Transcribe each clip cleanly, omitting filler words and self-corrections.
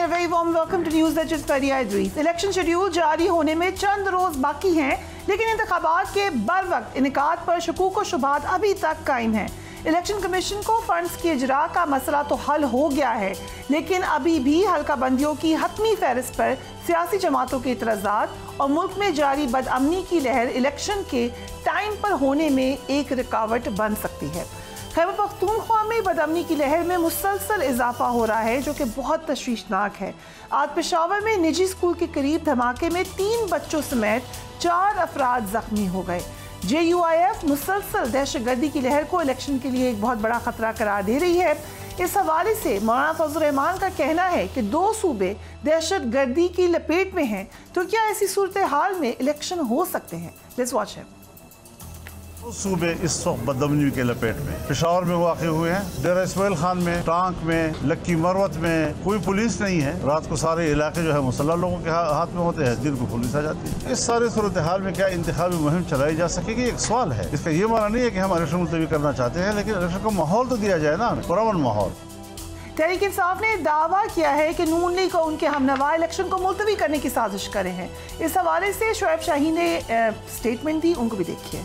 Very warm welcome to news that is Fariya Idrees. Election schedule जारी होने में चंद रोज बाकी हैं, लेकिन इंतखाबात के बरवक्त इनेकाद पर शकूक व शुबहात अभी तक कायम हैं। इलेक्शन कमीशन को फंड्स की इजरा का मसला तो हल हो गया है, लेकिन अभी भी हल्का बंदियों की हतमी फहरिस्त पर सियासी जमातों के इतराज़ात और मुल्क में जारी बदअमनी की लहर इलेक्शन के टाइम पर होने में एक रुकावट बन सकती है। खैबर पख्तूनख्वा में बदअमनी की लहर में मुसलसल इजाफा हो रहा है, जो कि बहुत तशवीशनाक है। आज पेशावर में निजी स्कूल के करीब धमाके में 3 बच्चों समेत 4 अफराद जख्मी हो गए। JUIF मुसलसल दहशतगर्दी की लहर को इलेक्शन के लिए एक बहुत बड़ा खतरा करार दे रही है। इस हवाले से मौलाना फजल रहमान का कहना है कि 2 सूबे दहशतगर्दी की लपेट में हैं, तो क्या ऐसी सूरत हाल में इलेक्शन हो सकते हैं? Let's watch him. सूबे इस वक्त बदअमनी के लपेट में पेशावर में वाक़ हुए हैं, डेरा इस्माइल खान में, टांक में, लक्की मरवत में कोई पुलिस नहीं है। रात को सारे इलाके जो है मुसल्लह लोगों के हाथ में होते हैं, दिन को पुलिस आ जाती है। इस सारे सूरत हाल में क्या इंतखाबी मुहिम चलाई जा सकेगी? एक सवाल है। इसका ये माना नहीं है कि हम इलेक्शन मुलतवी करना चाहते हैं, लेकिन इलेक्शन का माहौल तो दिया जाए ना, पुरअमन माहौल। तहरीक इंसाफ ने दावा किया है कि नून लीग को उनके हमनवा इलेक्शन को मुलतवी करने की साजिश करे हैं। इस हवाले से शोएब शाही ने स्टेटमेंट दी, उनको भी देखिए।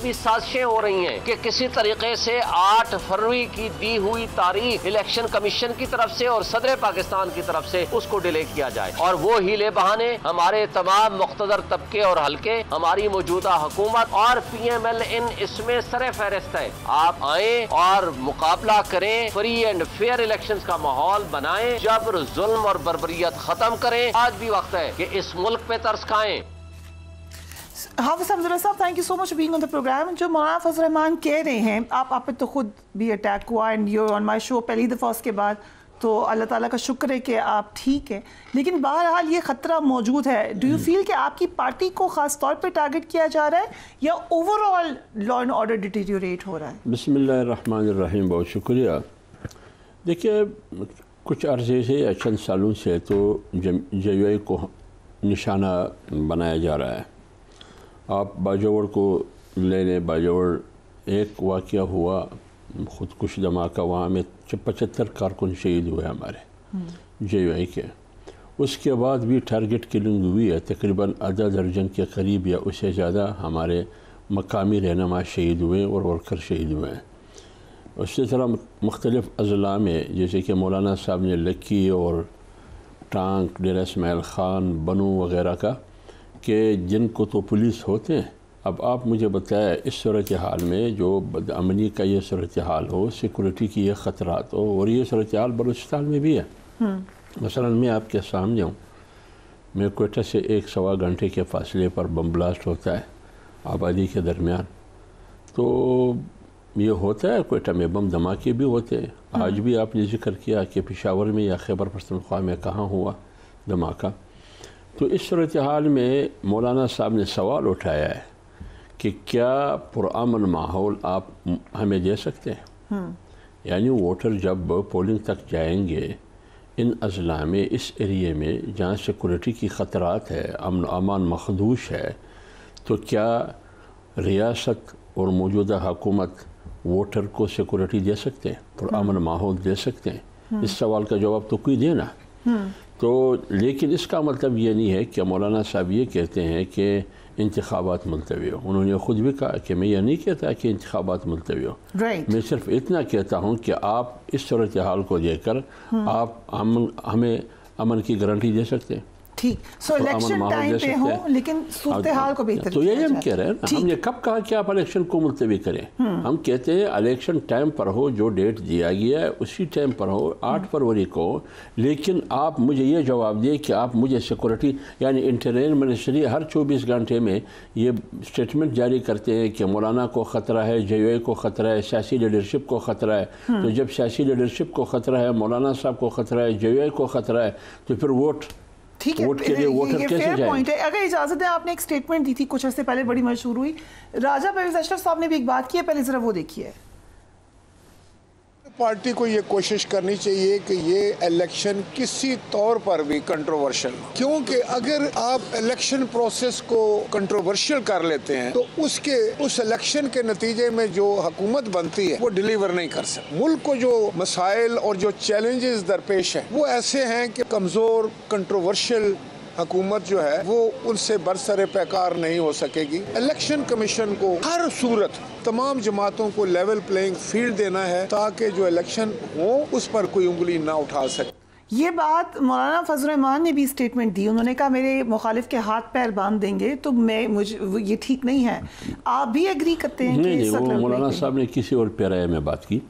भी साजिशें हो रही हैं कि किसी तरीके से 8 फरवरी की दी हुई तारीख इलेक्शन कमीशन की तरफ से और सदर पाकिस्तान की तरफ से उसको डिले किया जाए, और वो हीले बहाने हमारे तमाम मुख्तदर तबके और हल्के, हमारी मौजूदा हुकूमत और PML इन इसमें सरे फहरिस्त है। आप आए और मुकाबला करें, फ्री एंड फेयर इलेक्शन का माहौल बनाएं, जबर जुल्म और बर्बरियत खत्म करें। आज भी वक्त है कि इस मुल्क पे तरस खाएं। Hafiz Hamdullah sahab, thank you so much being on the programme. जो मौलाना फजल रहमान कह रहे हैं, आप पे तो खुद भी अटैक हुआ and you on my show पहली दफ़ा, उसके बाद तो अल्लाह ताला का शुक्र है कि आप ठीक हैं, लेकिन बहरहाल ये ख़तरा मौजूद है। डू यू फील कि आपकी पार्टी को ख़ास तौर पे टारगेट किया जा रहा है या overall law and order deteriorate हो रहा है? बिस्मिल्लाहिर्रहमानिर्रहीम, बहुत शुक्रिया। देखिए, कुछ अर्से से या चंद सालों से तो JUI को निशाना बनाया जा रहा है। आप बाजोड़ को ले लें, बाजोड़ एक वाक़या हुआ, ख़ुदकुश धमाका, वहाँ में 75 कारकुन शहीद हुए हमारे JUI के। उसके बाद भी टारगेट किलिंग हुई है, तकरीबन आधा दर्जन के करीब या उससे ज़्यादा हमारे मकामी रहनुमा शहीद हुए और वर्कर शहीद हुए हैं। उसी तरह मुख्तलिफ़ अज़ला में, जैसे कि मौलाना साहब ने लक्की और टांक, डेरा इस्माइल खान, बनू वग़ैरह का, कि जिनको तो पुलिस होते हैं। अब आप मुझे बताया, इस सूरत हाल में जो बदअमनी का ये सूरत हाल हो, सिक्योरिटी की ये ख़तरात हो, और ये सूरत हाल बलूचिस्तान में भी है। मसलन मैं आपके सामने हूँ, मैं कोयटा से 1-1.25 घंटे के फासले पर बम ब्लास्ट होता है आबादी के दरमियान। तो ये होता है, कोयटा में बम धमाके भी होते हैं। आज भी आपने जिक्र किया कि पेशावर में या खैबर पख्तूनख्वा में कहाँ हुआ धमाका। तो इस सूरत हाल में मौलाना साहब ने सवाल उठाया है कि क्या पुरअमन माहौल आप हमें दे सकते हैं? यानी वोटर जब पोलिंग तक जाएंगे इन अज़ला में, इस एरिए में जहाँ सिक्योरिटी की ख़तरात है, अमन अमान मखदूश है, तो क्या रियासत और मौजूदा हुकूमत वोटर को सिक्योरिटी दे सकते हैं, पुरअमन माहौल दे सकते हैं? इस सवाल का जवाब तो कोई देना। तो लेकिन इसका मतलब ये नहीं है कि मौलाना साहब ये कहते हैं कि इंतखाबात मुलतवी हो। उन्होंने ख़ुद भी कहा कि मैं ये नहीं कहता कि इंतखाबात मुलतवी हो। मैं सिर्फ इतना कहता हूँ कि आप इस सूरत हाल को देखकर आप हमें अमन की गारंटी दे सकते हैं। ठीक, सो इलेक्शन टाइम पे हो, लेकिन सूरत हाल को बेहतर तो यही हम कह रहे हैं ना। हमने कब कहा कि आप इलेक्शन को मुलतवी करें? हम कहते हैं इलेक्शन टाइम पर हो, जो डेट दिया गया है उसी टाइम पर हो, 8 फरवरी को। लेकिन आप मुझे ये जवाब दें कि आप मुझे सिक्योरिटी, यानी इंटरियर मिनिस्ट्री हर 24 घंटे में ये स्टेटमेंट जारी करते हैं कि मौलाना को ख़तरा है, JUI को ख़तरा है, सियासी लीडरशिप को ख़तरा है। तो जब सियासी लीडरशिप को ख़तरा है, मौलाना साहब को ख़तरा है, JUI को ख़तरा है, तो फिर वोट वोट के लिए वोटर कैसे जाए? पॉइंट है। अगर इजाजत है, आपने एक स्टेटमेंट दी थी कुछ अर्से पहले, बड़ी मशहूर हुई। राजा परवेज़ अशरफ साहब ने भी एक बात की है, पहले जरा वो देखिए। पार्टी को ये कोशिश करनी चाहिए कि ये इलेक्शन किसी तौर पर भी कंट्रोवर्शियल, क्योंकि अगर आप इलेक्शन प्रोसेस को कंट्रोवर्शियल कर लेते हैं तो उस इलेक्शन के नतीजे में जो हुकूमत बनती है वो डिलीवर नहीं कर सकती। मुल्क को जो मसाइल और जो चैलेंजेस दरपेश हैं वो ऐसे हैं कि कमजोर कंट्रोवर्शियल हुकूमत जो है वो उनसे बरसरे पैकार नहीं हो सकेगी। इलेक्शन कमीशन को हर सूरत तमाम जमातों को लेवल प्लेइंग फील्ड देना है ताकि जो इलेक्शन हो उस पर कोई उंगली ना उठा सके। ये बात मौलाना फजल रहमान ने भी स्टेटमेंट दी। उन्होंने कहा मेरे मुखालिफ के हाथ पैर बांध देंगे तो मुझे ये ठीक नहीं है। आप भी एग्री करते हैं? नहीं, वो मौलाना साहब ने किसी और पैराए में बात की,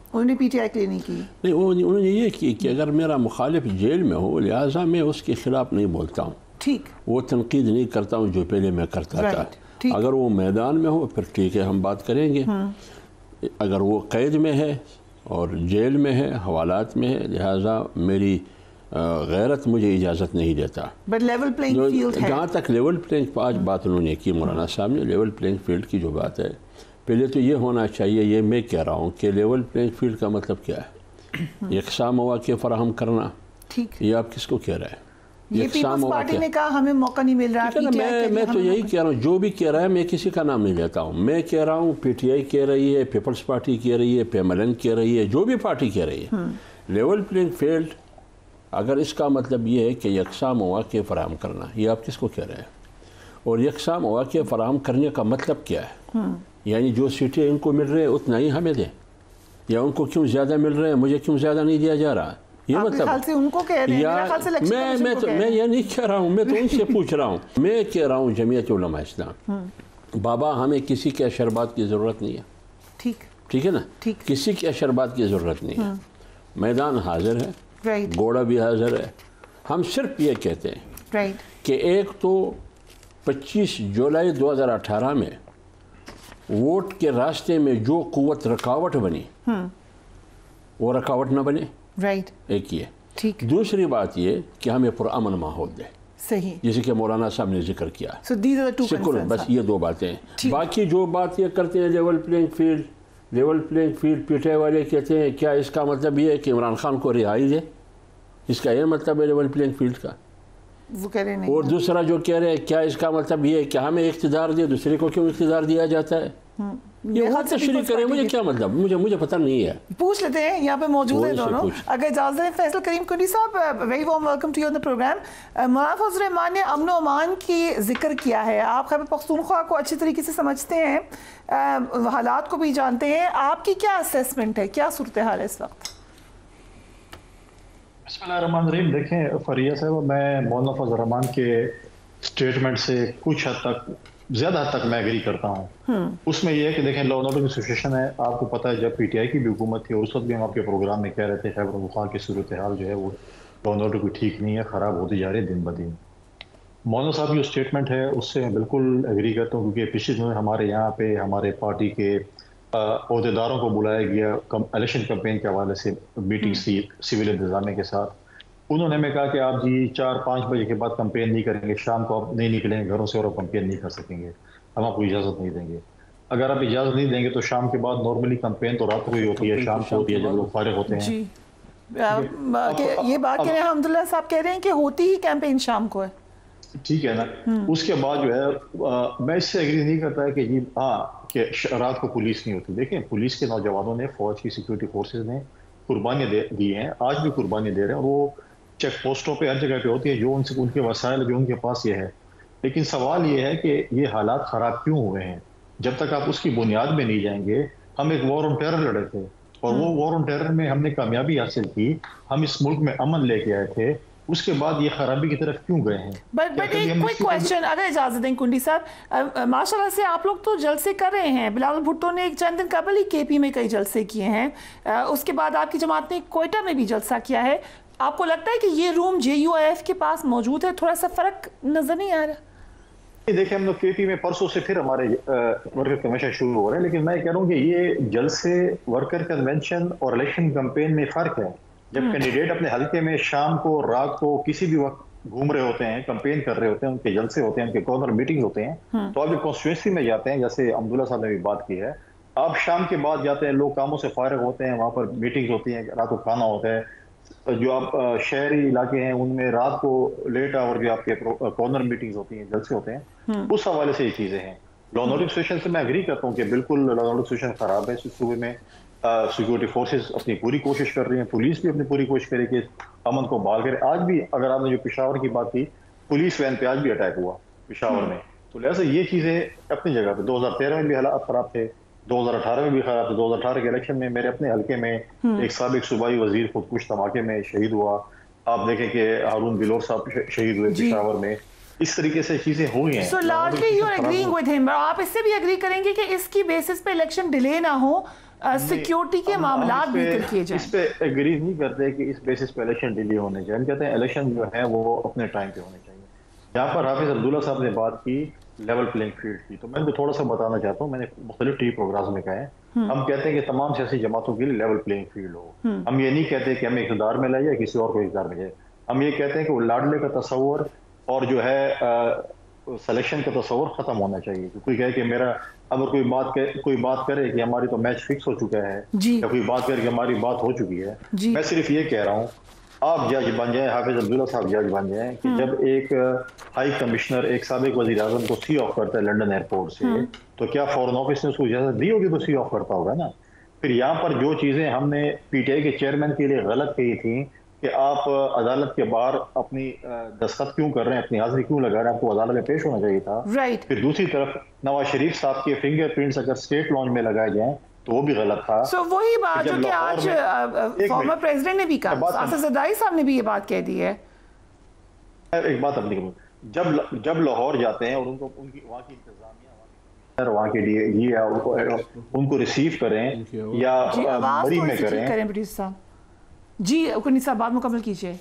उन्होंने पीटीआई के लिए नहीं की। नहीं, उन्होंने ये की कि अगर मेरा मुखालिफ जेल में हो लिहाजा मैं उसके खिलाफ नहीं बोलता हूँ, ठीक, वो तनकीद नहीं करता हूँ जो पहले मैं करता था। अगर वो मैदान में हो फिर ठीक है, हम बात करेंगे। अगर वो कैद में है और जेल में है, हवालात में है, लिहाजा मेरी गैरत मुझे इजाज़त नहीं देता। बट लेवल प्लेइंग फील्ड है। जहाँ तक लेवल प्लेइंग, आज बात उन्होंने की मौलाना साहब ने, लेवल प्लेइंग फील्ड की जो बात है, पहले तो ये होना चाहिए, ये मैं कह रहा हूँ कि लेवल प्लेइंग फील्ड का मतलब क्या है? यकसा मौक़े फराहम करना, ठीक, ये आप किसको कह रहे हैं? ये पीपल्स पार्टी ने कहा हमें मौका नहीं मिल रहा। मैं तो यही कह रहा हूँ, जो भी कह रहा है मैं किसी का नाम नहीं लेता हूँ। मैं कह रहा हूँ पीटीआई कह रही है, पीपल्स पार्टी कह रही है, PMLN कह रही है, जो भी पार्टी कह रही है, लेवल प्लेइंग फील्ड अगर इसका मतलब ये है कि यकसा मौक़े फराहम करना, ये आप किसको कह रहे हैं? और यकसा मौक़े फराहम करने का मतलब क्या है? यानी जो सीटें इनको मिल रहे हैं उतना ही हमें दें, या उनको क्यों ज़्यादा मिल रहे हैं, मुझे क्यों ज़्यादा नहीं दिया जा रहा? ये मतलब से उनको कह रहे हैं, मेरे ख्याल से मैं ये नहीं कह रहा हूँ, मैं तो उनसे पूछ रहा हूँ। मैं कह रहा हूँ जमीयत उलमा इस्लाम, बाबा हमें किसी के अशरबात की ज़रूरत नहीं है, ठीक है ना, किसी के अशरबात की ज़रूरत नहीं है। मैदान हाजिर है, घोड़ा भी हाजिर है। हम सिर्फ ये कहते हैं कि एक तो 25 जुलाई 2018 में वोट के रास्ते में जो कुव्वत रुकावट बनी वो रुकावट न बने, एक ये। ठीक। दूसरी बात ये कि हमें पुरअमन माहौल दे, सही, जैसे कि मौलाना साहब ने जिक्र किया। बस ये दो बातें। बाकी जो बात ये करते हैं लेवल प्लेइंग फील्ड, पीटे वाले कहते हैं, क्या इसका मतलब ये है कि इमरान खान को रिहाई दे? इसका ये मतलब है लेवल प्लेइंग फील्ड का? वो कह रहे नहीं। और दूसरा जो कह रहे हैं, क्या इसका मतलब ये है कि हमें इख्तिदार दे, दूसरे को क्यों इख्तिदार दिया जाता है? ये वो तशरीह करें, मुझे क्या मतलब, मुझे पता नहीं है। पूछ लेते हैं, यहाँ पे मौजूद है दोनों, अगर इजाज़त है। Faisal Karim Kundi sahab, very warm welcome to you on the programme. Maulana Fazl Rahman ने अमन और अमान की जिक्र किया है। आप खैबर पख्तूनख्वा को अच्छी तरीके से समझते हैं, हालात को भी जानते हैं, आपकी क्या असेसमेंट है, क्या सूरत हाल है इस वक्त? बिस्मिल्लाहिर्रहमानिर्रहीम। देखें फरिया साहब, मैं मौलाना फजल रहमान के स्टेटमेंट से कुछ हद तक, ज़्यादा हद तक मैं एग्री करता हूँ। उसमें यह है कि देखें लॉ एंड ऑर्डर की सिचुएशन है, आपको पता है जब पीटीआई की भी हुकूमत थी और उस वक्त भी हम आपके प्रोग्राम में कह रहे थे खैबर पख्तूनख्वा की सूरत हाल जो है वो लॉ एंड ऑर्डर कोई ठीक नहीं है, ख़राब होती जा रही है दिन ब दिन। मौलाना साहब की जो स्टेटमेंट है उससे मैं बिल्कुल एग्री करता हूँ, क्योंकि पिछले दिनों हमारे यहाँ पे हमारे पार्टी के अहदेदारों को बुलाया गया इलेक्शन कैंपेन के हवाले से मीटिंग सिविल इंतजामिया के साथ। उन्होंने हमें कहा कि आप जी 4-5 बजे के बाद कंपेन नहीं करेंगे, शाम को आप नहीं निकलेंगे घरों से और आप कंपेन नहीं कर सकेंगे, हम आपको इजाज़त नहीं देंगे। अगर आप इजाज़त नहीं देंगे तो शाम के बाद नॉर्मली कंपेन तो रात को ही होती है, शाम को होती है जब लोग फारिग होते हैं। ये बात कह रहे हैं अब्दुल्ला साहब, कह रहे हैं कि होती ही कैंपेन शाम को है, ठीक है ना। उसके बाद जो है मैं इससे एग्री नहीं करता है कि जी हाँ कि रात को पुलिस नहीं होती। देखें पुलिस के नौजवानों ने, फौज की सिक्योरिटी फोर्सेज ने कुर्बानियाँ दी हैं, आज भी कुर्बानी दे रहे हैं, और वो चेक पोस्टों पे हर जगह पे होती है जो उनके वसाइल जो उनके पास ये है। लेकिन सवाल ये है कि ये हालात ख़राब क्यों हुए हैं? जब तक आप उसकी बुनियाद में नहीं जाएंगे, हम एक वॉर ऑन टेरर लड़े थे और वो वॉर ऑन टेरर में हमने कामयाबी हासिल की, हम इस मुल्क में अमन लेके आए थे, उसके बाद ये खराबी की तरफ क्यों गए हैं? बट एक क्विक क्वेश्चन, अगर इजाजत दें कुंडी साहब, माशाल्लाह से आप लोग तो जलसे कर रहे हैं। बिलावल भुट्टो ने एक चंद दिन कबल ही केपी में कई जलसे किए हैं, उसके बाद आपकी जमात ने कोयटा में भी जलसा किया है। आपको लगता है कि ये रूम JUIF के पास मौजूद है? थोड़ा सा फर्क नजर नहीं आ रहा? देखिए हम लोग केपी में परसों से फिर हमारे वर्कर कन्वेंशन शुरू हो रहे हैं, लेकिन मैं कह रहा हूँ कि ये जलसे, वर्कर कन्वेंशन और इलेक्शन कैंपेन में फ़र्क है। जब कैंडिडेट अपने हल्के में शाम को, रात को, किसी भी वक्त घूम रहे होते हैं, कैंपेन कर रहे होते हैं, उनके जलसे होते हैं, उनके कॉर्नर मीटिंग होते हैं, तो आप कॉन्स्टिट्यूंसी में जाते हैं, जैसे अब्दुल्ला साहब ने भी बात की है, आप शाम के बाद जाते हैं, लोग कामों से फारिग होते हैं, वहाँ पर मीटिंग्स होती हैं, रात को खाना होता है। जो आप शहरी इलाके हैं उनमें रात को लेट आवर जो आपके कॉर्नर मीटिंग्स होती हैं, जलसे होते हैं, उस हवाले से ये चीज़ें हैं। लॉ एंड ऑर्डर सिचुएशन से मैं एग्री करता हूँ कि बिल्कुल लॉ एंड ऑर्डर सिचुएशन खराब है इस सूबे में। सिक्योरिटी फोर्सेस अपनी पूरी कोशिश कर रही हैं, पुलिस भी अपनी पूरी कोशिश करे कि अमन को बहाल करे। आज भी अगर आपने जो पेशावर की बात की, पुलिस वैन पे आज भी अटैक हुआ पेशावर में, तो लिहाजा ये चीज़ें अपनी जगह पे 2013 में भी हालात खराब थे, 2018 में भी खराब थे। 2018 के इलेक्शन में मेरे अपने हल्के में एक साबिक सूबाई वजीर खुदकुश धमाके में शहीद हुआ। आप देखें कि हारून बिलोर साहब शहीद हुए पेशावर में। इस तरीके से चीजें हुई हैं। So largely you are agreeing with him, आप इससे भी एग्री करेंगे कि इसकी बेसिस पे इलेक्शन डिले ना हो, सिक्योरिटी के मामलात बेहतर किए जाएं। इस पे एग्री नहीं करते कि इस बेसिस पे इलेक्शन डिले होने चाहिए। हम कहते हैं इलेक्शन जो है वो अपने टाइम पे होने चाहिए। जहाँ पर हाफिज अब्दुल्ला साहब ने बात की लेवल प्लेइंग फील्ड की, तो मैं इनको थोड़ा सा बताना चाहता हूँ। मैंने मुख्तलिफ टीवी प्रोग्राम्स में कहा है, हम कहते हैं कि तमाम सियासी जमातों के लिए लेवल प्लेइंग फील्ड हो। हम ये नहीं कहते कि हमें इक़्तिदार में लाइए या किसी और को इक़्तिदार में जाए। हम ये कहते हैं कि वो लाडले का तस्वर और जो है सिलेक्शन का तस्वर खत्म होना चाहिए। कोई कहे कि मेरा अगर कोई बात करे कि हमारी तो मैच फिक्स हो चुका है, या कोई बात करे कि हमारी बात हो चुकी है, मैं सिर्फ ये कह रहा हूँ आप जज बन जाए, हाफिज अब्दुल्ला साहब जज बन जाए कि जब एक हाई कमिश्नर एक साबिक वजीर आजम को सी ऑफ करता है लंदन एयरपोर्ट से, तो क्या फॉरेन ऑफिस ने उसको इजाजत दी होगी तो सी ऑफ करता होगा ना। फिर यहाँ पर जो चीजें हमने पीटीआई के चेयरमैन के लिए गलत कही थी कि आप अदालत के बाहर अपनी दस्तखत क्यों कर रहे हैं, अपनी हाजिरी क्यों लगा रहे हैं, आपको अदालत में पेश होना चाहिए था। फिर दूसरी तरफ नवाज शरीफ साहब के फिंगरप्रिंट्स अगर स्टेट लॉन्च में लगाए जाए तो वो भी गलत था। वही बात जो कि आज फॉर्मर प्रेसिडेंट ने भी कहा, आसिफ ज़रदारी साहब ने भी ये बात कह दी है। एक बात अपनी करूं, जब लाहौर जाते हैं और उनकी वहाँ की इंतजामिया वहाँ के लिए उनको रिसीव करें या मरी में करें, जी कुन्नी साहब बात मुकम्मल कीजिए।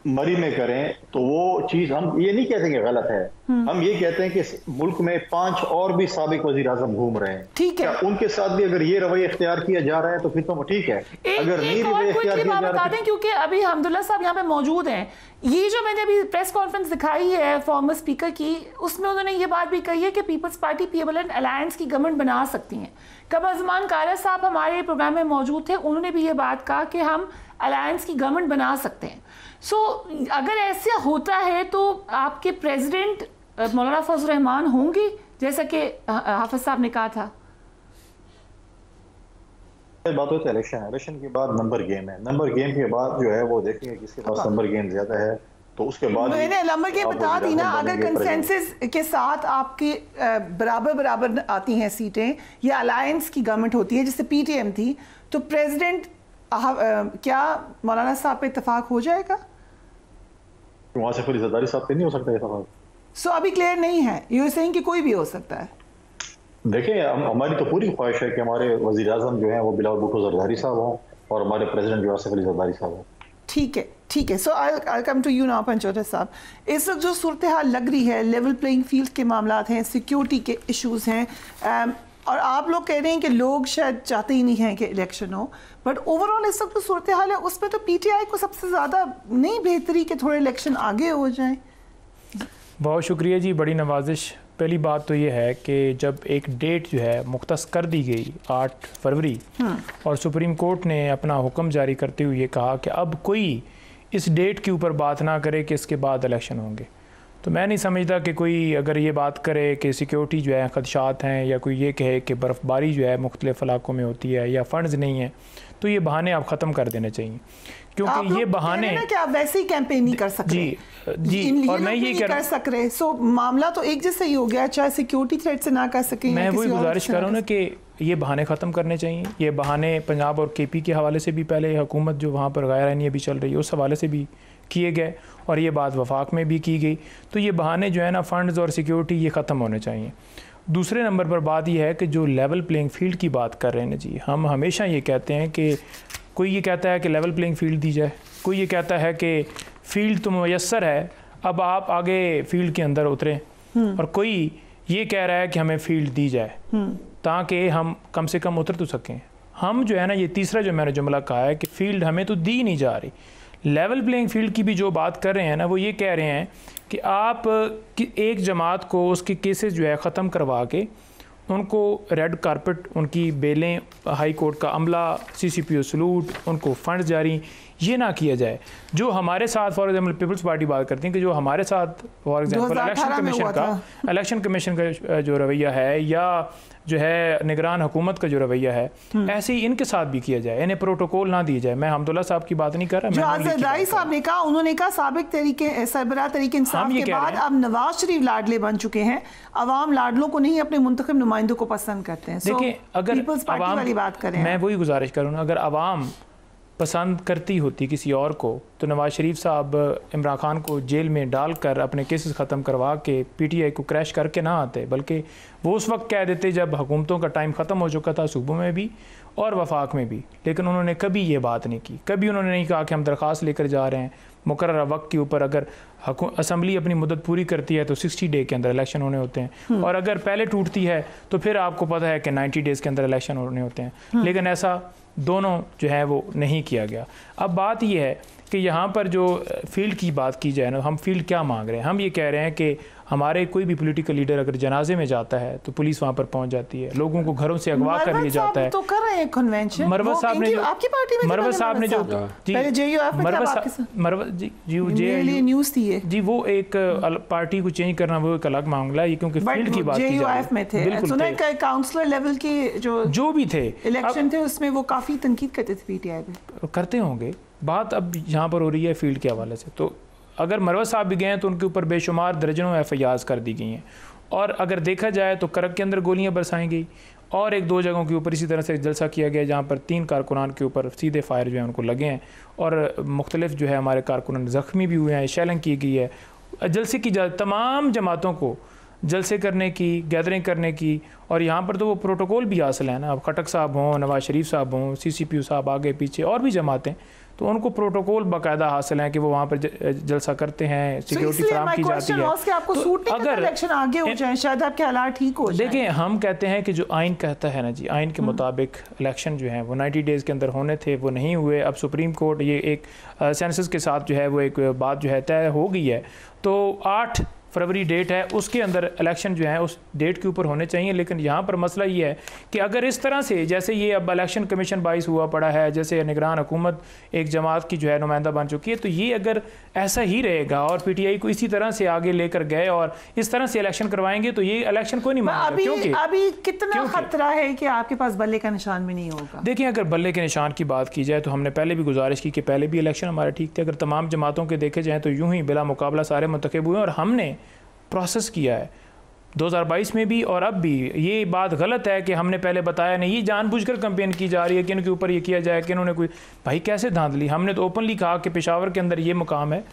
मरी में करें तो वो चीज हम ये नहीं कहते कि गलत है, हम ये कहते हैं कि मुल्क में 5 और भी साबिक वजीर आजम घूम रहे हैं, ठीक है, उनके साथ भी अगर ये रवैया इख्तियार किया जा रहा है तो फिर तो ठीक है। अगर नहीं रवैया इख्तियार किया जा रहा है, क्योंकि अभी अब्दुल्ला साहब यहाँ पे मौजूद हैं, ये जो मैंने अभी प्रेस कॉन्फ्रेंस दिखाई है फॉर्मर स्पीकर की, उसमें उन्होंने ये बात भी कही है कि पीपल्स पार्टी पीएमएल अलायंस की गवर्नमेंट बना सकती हैं। कमर कारा साहब हमारे प्रोग्राम में मौजूद थे, उन्होंने भी ये बात कहा कि हम अलायंस की गवर्नमेंट बना सकते हैं। अगर ऐसा होता है तो आपके प्रेसिडेंट मौलाना फजल रहमान होंगे, जैसा कि हाफिज साहब ने कहा था। बात होती है इलेक्शन के बाद नंबर गेम है, नंबर गेम के बाद जो है वो देखेंगे किसके पास नंबर गेम ज्यादा है, तो उसके बाद मैंने नंबर गेम बता दी ना। अगर कंसेंसस के साथ आपकी बराबर आती हैं सीटें या अलायंस की गवर्नमेंट होती है जिससे पीटीएम थी, तो प्रेसिडेंट क्या मौलाना साहब पे इत्तेफाक हो जाएगा? वहां से फिर ज़रदारी साहब पे नहीं हो सकता इत्तेफाक। अभी क्लियर नहीं है, यू सेइंग कि कोई भी हो सकता है। देखिए हमारी तो पूरी ख्वाहिश है कि हमारे वजीर आजम जो है वो बिलावल भुट्टो ज़रदारी साहब हों और हमारे प्रेसिडेंट जो आसिफ अली ज़रदारी साहब हों। ठीक है। सो आई कम टू यू नाउ पंचोटा साहब, इस वक्त जो सूरत हाल लग रही है, लेवल प्लेइंग फील्ड के मामलात हैं, सिक्योरिटी के इश्यूज हैं, और आप लोग कह रहे हैं कि लोग शायद चाहते ही नहीं हैं कि इलेक्शन हो, बट ओवरऑल इस वक्त जो सूरत हाल है उसमें तो पीटीआई को सबसे ज़्यादा नहीं बेहतरी कि थोड़े इलेक्शन आगे हो जाएं। बहुत शुक्रिया जी, बड़ी नवाजिश। पहली बात तो ये है कि जब एक डेट जो है मुख्तस कर दी गई 8 फरवरी और सुप्रीम कोर्ट ने अपना हुक्म जारी करते हुए ये कहा कि अब कोई इस डेट के ऊपर बात ना करे कि इसके बाद इलेक्शन होंगे, तो मैं नहीं समझता कि कोई अगर ये बात करे कि सिक्योरिटी जो है ख़दशात हैं, या कोई ये कहे कि बर्फ़बारी जो है मुख्तलिफ़ इलाकों में होती है या फ़ंड्स नहीं है, तो ये बहाने आप ख़त्म कर देने चाहिए, क्योंकि ये बहाने कि आप वैसे ही कैंपेन नहीं कर सकते। जी और मैं ये कर सक रहे, सो मामला तो एक जैसा ही हो गया, चाहे सिक्योरिटी थ्रेट से ना कर सकें। मैं वही गुजारिश कर रहा हूँ ना कि ये बहाने ख़त्म करने चाहिए। ये बहाने पंजाब और केपी के हवाले से भी पहले हुकूमत जो वहाँ पर गैर आईनी अभी चल रही है उस हवाले से भी किए गए, और ये बात वफाक में भी की गई। तो ये बहाने जो है ना फ़ंड्स और सिक्योरिटी ये ख़त्म होने चाहिए। दूसरे नंबर पर बात यह है कि जो लेवल प्लेइंग फील्ड की बात कर रहे हैं ना जी, हम हमेशा ये कहते हैं कि कोई ये कहता है कि लेवल प्लेइंग फील्ड दी जाए, कोई ये कहता है कि फ़ील्ड तो मैसर है, अब आप आगे फील्ड के अंदर उतरें, और कोई ये कह रहा है कि हमें फील्ड दी जाए ताकि हम कम से कम उतर तो सकें। हम जो है ना, ये तीसरा जो मैंने जुमला कहा है कि फ़ील्ड हमें तो दी नहीं जा रही। लेवल प्लेइंग फील्ड की भी जो बात कर रहे हैं ना, वो ये कह रहे हैं कि आप एक जमात को उसके केसेस जो है ख़त्म करवा के उनको रेड कारपेट, उनकी बेलें, हाई कोर्ट का अमला, CCPO सलूट, उनको फंड जारी, ये ना किया जाए। जो हमारे साथ फॉर एग्जाम्पल पीपल्स पार्टी बात करती है कि जो हमारे साथ फॉर एग्जाम्पल इलेक्शन कमीशन का जो रवैया है या जो है निगरान हुकूमत का जो रवैया है, ऐसे ही इनके साथ भी किया जाए, इन्हें प्रोटोकॉल ना दिए जाए। मैं हमदुल्ला साहब की बात नहीं कर रहा, जो आज़ाद राई साहब ने कहा, उन्होंने कहा साबिक तरीके सरबराह तरीके इंसाफ के बाद अब नवाज शरीफ लाडले बन चुके हैं, अवाम लाडलों को नहीं अपने मुंतखब नुमाइंदों को पसंद करते हैं। देखिए, अगर वाली बात करें, मैं वही गुजारिश करूँ, अगर अवाम पसंद करती होती किसी और को तो नवाज शरीफ साहब इमरान खान को जेल में डालकर अपने केसेस ख़त्म करवा के PTI को क्रैश करके ना आते, बल्कि वो उस वक्त कह देते जब हुकूमतों का टाइम ख़त्म हो चुका था, सूबों में भी और वफाक में भी। लेकिन उन्होंने कभी ये बात नहीं की, कभी उन्होंने नहीं कहा कि हम दरख्वास्त लेकर जा रहे हैं मुकर्रर वक्त के ऊपर, अगर असम्बली अपनी मुद्दत पूरी करती है तो 60 डे के अंदर इलेक्शन होने होते हैं, और अगर पहले टूटती है तो फिर आपको पता है कि 90 डेज़ के अंदर इलेक्शन होने होते हैं। लेकिन ऐसा दोनों जो है वो नहीं किया गया। अब बात यह है कि यहाँ पर जो फील्ड की बात की जाए ना, हम फील्ड क्या मांग रहे हैं? हम ये कह रहे हैं कि हमारे कोई भी पॉलिटिकल लीडर अगर जनाजे में जाता है तो पुलिस वहाँ पर पहुँच जाती है, लोगों को घरों से अगवा कर लिया जाता है। तो कर रहे हैं कन्वेंशन। मरवत साहब ने जो आपकी पार्टी में मरवत साहब ने जो न्यूज़ थी है जी, वो एक पार्टी को चेंज करना वो एक अलग मामला है, क्योंकि फील्ड की बात की जा रही है। सुना है काउंसलर लेवल के जो भी थे इलेक्शन थे उसमें वो काफ़ी तनकीद करते थे PTI पे, करते होंगे। बात अब यहाँ पर हो रही है फील्ड के हवाले से, तो अगर मरवत साहब भी गए हैं तो उनके ऊपर बेशुमार दर्जनों FIRs कर दी गई हैं, और अगर देखा जाए तो करक के अंदर गोलियां बरसाई गई, और 1-2 जगहों के ऊपर इसी तरह से जलसा किया गया जहाँ पर 3 कारकुनान के ऊपर सीधे फायर जो है उनको लगे हैं, और मुख्तलिफ जो है हमारे कारकुनान ज़ख्मी भी हुए हैं, शेलिंग की गई है। जलसे की तमाम जमातों को जलसे करने की, गैदरिंग करने की, और यहाँ पर तो वो प्रोटोकॉल भी हासिल है ना। अब खटक साहब हों, नवाज शरीफ साहब हों, CCPO साहब आगे पीछे और भी जमातें, तो उनको प्रोटोकॉल बाकायदा हासिल है कि वो वहाँ पर जलसा करते हैं, सिक्योरिटी फराहम की जाती है। तो अगर इलेक्शन आगे हो जाए शायद आपके हालात ठीक हो जाए। देखिए, हम कहते हैं कि जो आइन कहता है ना जी, आइन के मुताबिक इलेक्शन जो है वो 90 डेज़ के अंदर होने थे, वो नहीं हुए। अब सुप्रीम कोर्ट ये एक सेंसस के साथ जो है वो एक बात जो है तय हो गई है, तो 8 फरवरी डेट है, उसके अंदर इलेक्शन जो है उस डेट के ऊपर होने चाहिए। लेकिन यहाँ पर मसला ये है कि अगर इस तरह से जैसे ये अब इलेक्शन कमीशन 22 हुआ पड़ा है, जैसे निगरान हुकूमत एक जमात की जो है नुमाइंदा बन चुकी है, तो ये अगर ऐसा ही रहेगा और PTI को इसी तरह से आगे लेकर गए और इस तरह से इलेक्शन करवाएंगे तो ये इलेक्शन कोई नहीं मानेगा। क्योंकि अभी कितना खतरा है कि आपके पास बल्ले का निशान भी नहीं होगा। देखिए, अगर बल्ले के निशान की बात की जाए तो हमने पहले भी गुजारिश की कि पहले भी इलेक्शन हमारे ठीक थे। अगर तमाम जमातों के देखे जाएँ तो यूँ ही बिला मुकाबला सारे मुंतखब हुए, और हमने प्रोसेस किया है 2022 में भी और अब भी। ये बात गलत है कि हमने पहले बताया नहीं, ये जानबूझकर कैंपेन की जा रही है कि इनके ऊपर ये किया जाए कि इन्होंने कोई, भाई कैसे धांधली। हमने तो ओपनली कहा कि पेशावर के अंदर ये मुकाम है,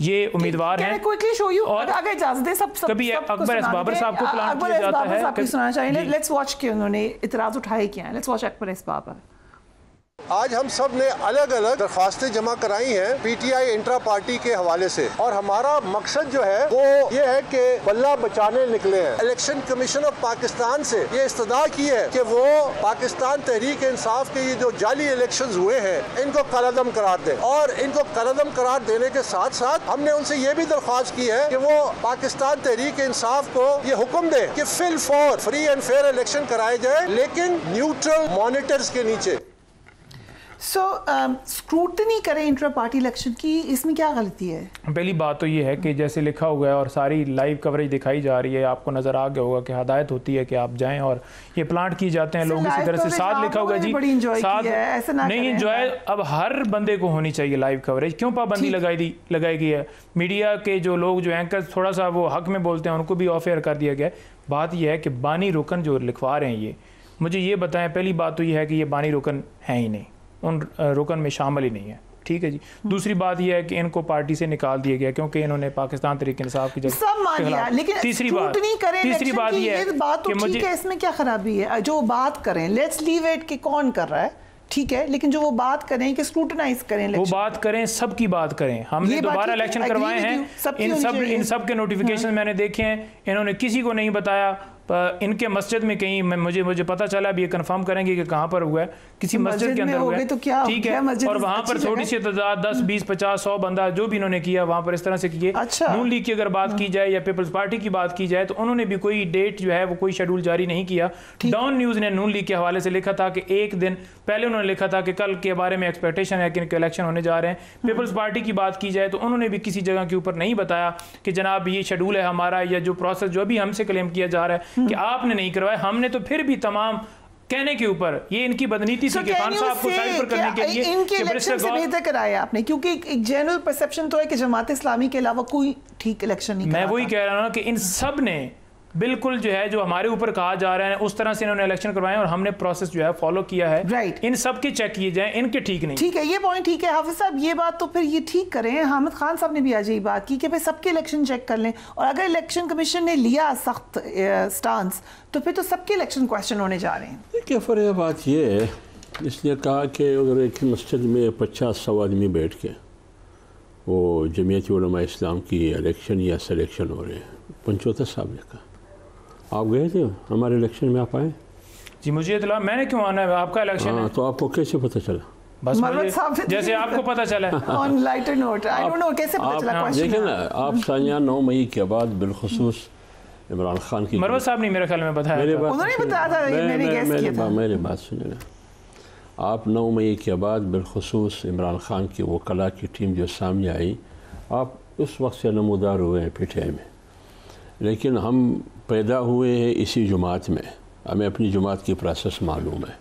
ये उम्मीदवार हैं, और अगर इजाजत दे सब कभी अकबर एस बाबर साहब को प्लान किया जाता है। सुनाना चाहिए, लेट्स वॉच के उन्होंने इतराज उठाए क्या है। Let's watch Akbar S Babar. आज हम सब ने अलग अलग दरख्वास्तें जमा कराई हैं PTI इंट्रा पार्टी के हवाले से, और हमारा मकसद जो है वो ये है कि बल्ला बचाने निकले हैं। इलेक्शन कमीशन ऑफ पाकिस्तान से ये इस्तदा की है कि वो पाकिस्तान तहरीक इंसाफ के ये जो जाली इलेक्शंस हुए हैं इनको कलअदम करार दें, और इनको कलअदम करार देने के साथ साथ हमने उनसे ये भी दरख्वास्त की है कि वो पाकिस्तान तहरीक इंसाफ को ये हुक्म दे कि फिल for free and fair election कराए जाए, लेकिन न्यूट्रल मॉनिटर्स के नीचे। स्क्रूटनी करें इंट्रा पार्टी इलेक्शन की, इसमें क्या गलती है? पहली बात तो ये है कि जैसे लिखा हुआ है और सारी लाइव कवरेज दिखाई जा रही है, आपको नजर आ गया होगा कि हदायत होती है कि आप जाएं और ये प्लांट किए जाते हैं लोग इसी तरह से। साथ लिखा हुआ है जी, साथ नहीं एंजॉय अब हर बंदे को होनी चाहिए लाइव कवरेज। क्यों पाबंदी लगाई गई है? मीडिया के जो लोग जो एंकर थोड़ा सा वो हक में बोलते हैं उनको भी ऑफ एयर कर दिया गया। बात यह है कि बानी रुकन जो लिखवा रहे हैं ये मुझे ये बताएं। पहली बात तो ये है कि ये बानी रुकन है ही नहीं, उन रुकन में शामिल ही नहीं है, ठीक है जी। दूसरी बात यह है कि इनको पार्टी से निकाल दिया गया क्योंकि इन्होंने पाकिस्तान तहरीक इंसाफ की सब मान लिया, लेकिन तीसरी बात ये है कि मुझे इसमें क्या खराबी है? जो बात करें, लेट्स लीव इट कि कौन कर रहा है, ठीक है, लेकिन जो वो बात करें कि स्क्रूटनाइज करें, वो बात करें, सबकी बात करें। हमने दोबारा इलेक्शन करवाए हैं, इन सब के नोटिफिकेशन मैंने देखे हैं, इन्होंने किसी को नहीं बताया। इनके मस्जिद में कहीं मुझे पता चला, अब ये कंफर्म करेंगे कि कहाँ पर हुआ है, किसी मस्जिद के अंदर हुआ है, तो क्या ठीक है, और वहाँ पर थोड़ी सी तादाद 10, 20, 50, 100 बंदा जो भी इन्होंने किया वहाँ पर इस तरह से किए। नून लीग की अगर बात की जाए या पीपल्स पार्टी की बात की जाए तो उन्होंने भी कोई डेट जो है वो कोई शेड्यूल जारी नहीं किया। डॉन न्यूज़ ने नून लीग के हवाले से लिखा था कि एक दिन पहले उन्होंने लिखा था कि कल के बारे में एक्सपेक्टेशन है कि इनके इलेक्शन होने जा रहे हैं। पीपल्स पार्टी की बात की जाए तो उन्होंने भी किसी जगह के ऊपर नहीं बताया कि जनाब ये शेड्यूल है हमारा, या जो प्रोसेस जो भी हमसे क्लेम किया जा रहा है कि आपने नहीं करवाया, हमने तो फिर भी तमाम कहने के ऊपर ये इनकी बदनीति थी कि खान साहब को साइड पर करने के लिए इनके इलेक्शन से बेहतर कराया आपने, क्योंकि एक जनरल परसेप्शन तो है कि जमात इस्लामी के अलावा कोई ठीक इलेक्शन नहीं। मैं वही कह रहा हूँ कि इन सब ने बिल्कुल जो है जो हमारे ऊपर कहा जा रहा है उस तरह से इन्होंने इलेक्शन करवाए और हमने प्रोसेस जो है फॉलो किया है। राइट, इन सब के चेक किए जाएं, इनके ठीक नहीं। ठीक है, ये पॉइंट ठीक है हाफिज साहब, ये बात तो फिर ये ठीक करें। हामिद खान साहब ने भी आज यही बात की कि भाई सबके इलेक्शन चेक कर लें, और अगर इलेक्शन कमीशन ने लिया सख्त स्टांस तो फिर तो सबके इलेक्शन क्वेश्चन होने जा रहे हैं। देखिए फर्क बात ये है, इसलिए कहा कि अगर एक मस्जिद में 50-100 आदमी बैठ के वो जमीयत उलमा इस्लाम की इलेक्शन या सिलेक्शन हो रहे हैं, पंचोता साहब ने कहा आप गए थे हमारे इलेक्शन में, आप आए? जी मुझे इतला, मैंने क्यों आना है, आपका इलेक्शन है। तो आपको कैसे पता चला? बस जैसे आपको पता चला on lighter note, I don't know कैसे पता चला क्वेश्चन। देखिए ना आप सानिया 9 मई के बाद बिलखुसूस इमरान खान की, मरवत साहब ने मेरे ख्याल में बताया, उन्होंने बताया था, मैंने गेस किया था। मेरी बात सुनिए, आप 9 मई के बाद बिलखुसूस इमरान खान की वकला की टीम जो सामने आई, आप उस वक्त से नमूदार हुए हैं पीटीआई में, लेकिन हम पैदा हुए हैं इसी जुमात में, हमें अपनी जुमात की प्रोसेस मालूम है।